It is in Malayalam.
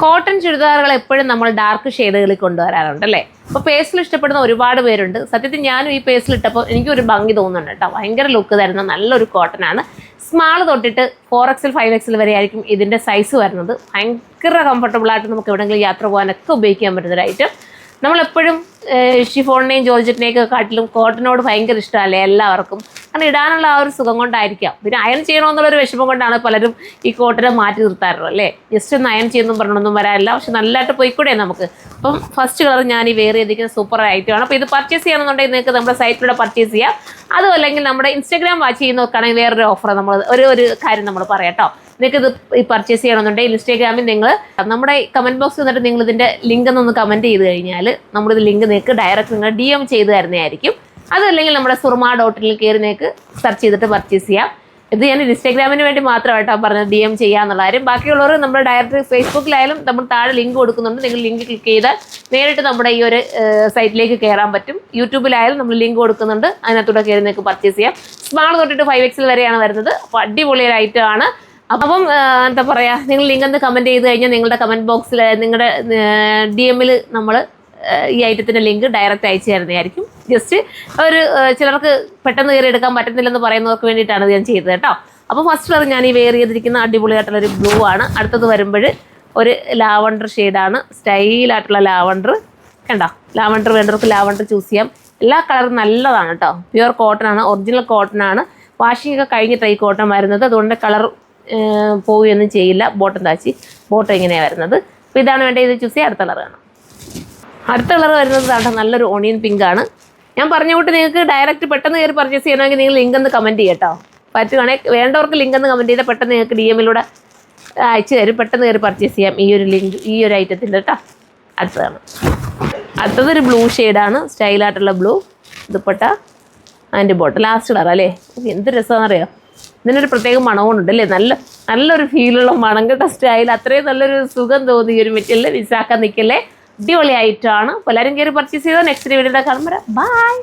കോട്ടൺ ചുരിദാറുകൾ എപ്പോഴും നമ്മൾ ഡാർക്ക് ഷെയ്ഡുകളിൽ കൊണ്ടുവരാറുണ്ട് അല്ലേ. അപ്പോൾ പേസ്റ്റിൽ ഇഷ്ടപ്പെടുന്ന ഒരുപാട് പേരുണ്ട്. സത്യത്തിൽ ഞാനും ഈ പേസ്റ്റിൽ ഇട്ടപ്പോൾ എനിക്കൊരു ഭംഗി തോന്നുന്നുണ്ട് കേട്ടോ. ഭയങ്കര ലുക്ക് തരുന്ന നല്ലൊരു കോട്ടനാണ്. സ്മാൾ തൊട്ടിട്ട് 4XL 5XL വരെ ആയിരിക്കും ഇതിൻ്റെ സൈസ് വരുന്നത്. ഭയങ്കര കംഫർട്ടബിളായിട്ട് നമുക്ക് എവിടെയെങ്കിലും യാത്ര പോകാനൊക്കെ ഉപയോഗിക്കാൻ പറ്റുന്നൊരു ഐറ്റം. നമ്മളെപ്പോഴും ഷിഫോണിനെയും ജോർജറ്റിനെയൊക്കെ കാട്ടിലും കോട്ടനോട് ഭയങ്കര ഇഷ്ടമല്ലേ എല്ലാവർക്കും. കാരണം ഇടാനുള്ള ആ ഒരു സുഖം കൊണ്ടായിരിക്കാം. പിന്നെ അയൺ ചെയ്യണമെന്നുള്ളൊരു വിഷമം കൊണ്ടാണ് പലരും ഈ കോട്ടനെ മാറ്റി നിർത്താറുള്ളത് അല്ലേ. ജസ്റ്റ് ഒന്ന് അയൺ ചെയ്യുന്നു പറഞ്ഞൊന്നും വരാനില്ല. പക്ഷെ നല്ലതായിട്ട് പോയിക്കൂടെ നമുക്ക്. അപ്പം ഫസ്റ്റ് കളർ ഞാൻ ഈ വെയർ ചെയ്തിരിക്കുന്ന സൂപ്പർ ഐറ്റമാണ്. അപ്പോൾ ഇത് പർച്ചേസ് ചെയ്യണമെന്നുണ്ടെങ്കിൽ നിങ്ങൾക്ക് നമ്മുടെ സൈറ്റിലൂടെ പർച്ചേസ് ചെയ്യാം. അതും അല്ലെങ്കിൽ നമ്മുടെ ഇൻസ്റ്റാഗ്രാം വാച്ച് ചെയ്യുന്നവർക്കാണെങ്കിൽ വേറൊരു ഓഫർ നമ്മൾ ഒരു കാര്യം നമ്മൾ പറയാം കേട്ടോ. നിങ്ങൾക്ക് ഇത് ഈ പർച്ചേസ് ചെയ്യണമെന്നുണ്ടെങ്കിൽ ഇൻസ്റ്റാഗ്രാമിൽ നിങ്ങൾ നമ്മുടെ കമൻറ്റ് ബോക്സിൽ വന്നിട്ട് നിങ്ങൾ ഇതിൻ്റെ ലിങ്ക് ഒന്ന് കമൻറ്റ് ചെയ്ത് കഴിഞ്ഞാൽ നമ്മളിത് ലിങ്ക് നിങ്ങൾക്ക് ഡയറക്റ്റ് നിങ്ങൾ DM ചെയ്ത് തരുന്നതായിരിക്കും. അതല്ലെങ്കിൽ നമ്മുടെ surma.in കയറി നിങ്ങൾക്ക് സെർച്ച് ചെയ്തിട്ട് പർച്ചേസ് ചെയ്യാം. ഇത് ഞാൻ ഇൻസ്റ്റാഗ്രാമിന് വേണ്ടി മാത്രമായിട്ടാണ് പറഞ്ഞത് DM ചെയ്യാന്നുള്ള കാര്യം. ബാക്കിയുള്ളവർ നമ്മുടെ ഡയറക്റ്റ് ഫേസ്ബുക്കിലായാലും നമ്മൾ താഴെ ലിങ്ക് കൊടുക്കുന്നുണ്ട്. നിങ്ങൾ ലിങ്ക് ക്ലിക്ക് ചെയ്താൽ നേരിട്ട് നമ്മുടെ ഈ ഒരു സൈറ്റിലേക്ക് കയറാൻ പറ്റും. യൂട്യൂബിലായാലും നമ്മൾ ലിങ്ക് കൊടുക്കുന്നുണ്ട്. അതിനകത്തൂടെ കയറി നിങ്ങൾക്ക് പർച്ചേസ് ചെയ്യാം. സ്മാൾ തൊട്ടിട്ട് 5XL വരെയാണ് വരുന്നത്. അപ്പോൾ അടിപൊളി ഒരു ഐറ്റമാണ്. അപ്പം എന്താ പറയുക, നിങ്ങൾ ലിങ്ക് ഒന്ന് കമൻറ്റ് ചെയ്ത് കഴിഞ്ഞാൽ നിങ്ങളുടെ കമൻറ്റ് ബോക്സിൽ നിങ്ങളുടെ DM നമ്മൾ ഈ ഐറ്റത്തിൻ്റെ ലിങ്ക് ഡയറക്റ്റ് അയച്ചു തരുന്നതായിരിക്കും. ജസ്റ്റ് ഒരു ചിലർക്ക് പെട്ടെന്ന് കയറി എടുക്കാൻ പറ്റുന്നില്ലെന്ന് പറയുന്നവർക്ക് വേണ്ടിയിട്ടാണ് ഞാൻ ചെയ്തത് കേട്ടോ. അപ്പോൾ ഫസ്റ്റ് കളർ ഞാൻ ഈ വെയർ ചെയ്തിരിക്കുന്ന അടിപൊളിയായിട്ടുള്ളൊരു ബ്ലൂ ആണ്. അടുത്തത് വരുമ്പോൾ ഒരു ലാവണ്ടർ ഷെയ്ഡാണ്. സ്റ്റൈലായിട്ടുള്ള ലാവണ്ടർ. കണ്ടോ, ലാവണ്ടർ വേണ്ടവർക്ക് ലാവണ്ടർ ചൂസ് ചെയ്യാം. എല്ലാ കളറും നല്ലതാണ് കേട്ടോ. പ്യുവർ കോട്ടൺ ആണ്, ഒറിജിനൽ കോട്ടൺ ആണ്. വാഷിംഗ് ഒക്കെ കഴിഞ്ഞിട്ടാണ് ഈ കോട്ടൺ വരുന്നത്. അതുകൊണ്ട് കളർ പോവുകയൊന്നും ചെയ്യില്ല. ബോട്ടം താച്ചി ബോട്ടം ഇങ്ങനെയാണ് വരുന്നത്. അപ്പോൾ ഇതാണ് വേണ്ടത്. ഇത് ചൂസ് ചെയ്യാം. അടുത്ത കളർ കാണാം. അടുത്ത കളർ വരുന്നത് താണ്ട നല്ലൊരു ഓണിയൻ പിങ്ക് ആണ്. ഞാൻ പറഞ്ഞ കൂട്ട് നിങ്ങൾക്ക് ഡയറക്റ്റ് പെട്ടെന്ന് കയറി പർച്ചേസ് ചെയ്യണമെങ്കിൽ നിങ്ങൾ ലിങ്ക് ഒന്ന് കമൻറ്റ് ചെയ്യട്ടോ. പറ്റുകയാണെങ്കിൽ വേണ്ടവർക്ക് ലിങ്ക് ഒന്ന് കമൻറ്റ് ചെയ്താൽ പെട്ടെന്ന് നിങ്ങൾക്ക് DMലൂടെ അയച്ചു തരും. പെട്ടെന്ന് കയറി പർച്ചേസ് ചെയ്യാം ഈ ഒരു ലിങ്ക്, ഈ ഒരു ഐറ്റത്തിൻ്റെ കേട്ടോ. അടുത്തതൊരു ബ്ലൂ ഷെയ്ഡാണ്. സ്റ്റൈലായിട്ടുള്ള ബ്ലൂ ദുപ്പട്ട അതിൻ്റെ ബോട്ടം. ലാസ്റ്റ് കളർ അല്ലേ. എന്ത് രസമാണെന്നറിയാം. ഇതിനൊരു പ്രത്യേക മണമുണ്ട് അല്ലേ. നല്ലൊരു ഫീലുള്ള മണം കേട്ട സ്റ്റൈൽ. അത്രയും നല്ലൊരു സുഖം തോന്നി ഈ ഒരു മെറ്റീരിയൽ. മിസ്സാക്കാൻ നിൽക്കല്ലേ. അടിപൊളി ആയിട്ടാണ്. അപ്പോൾ എല്ലാവരും കയറി പർച്ചേസ് ചെയ്താൽ നെക്സ്റ്റ് വീഡിയോയുടെ കാണുമ്പോൾ ബൈ.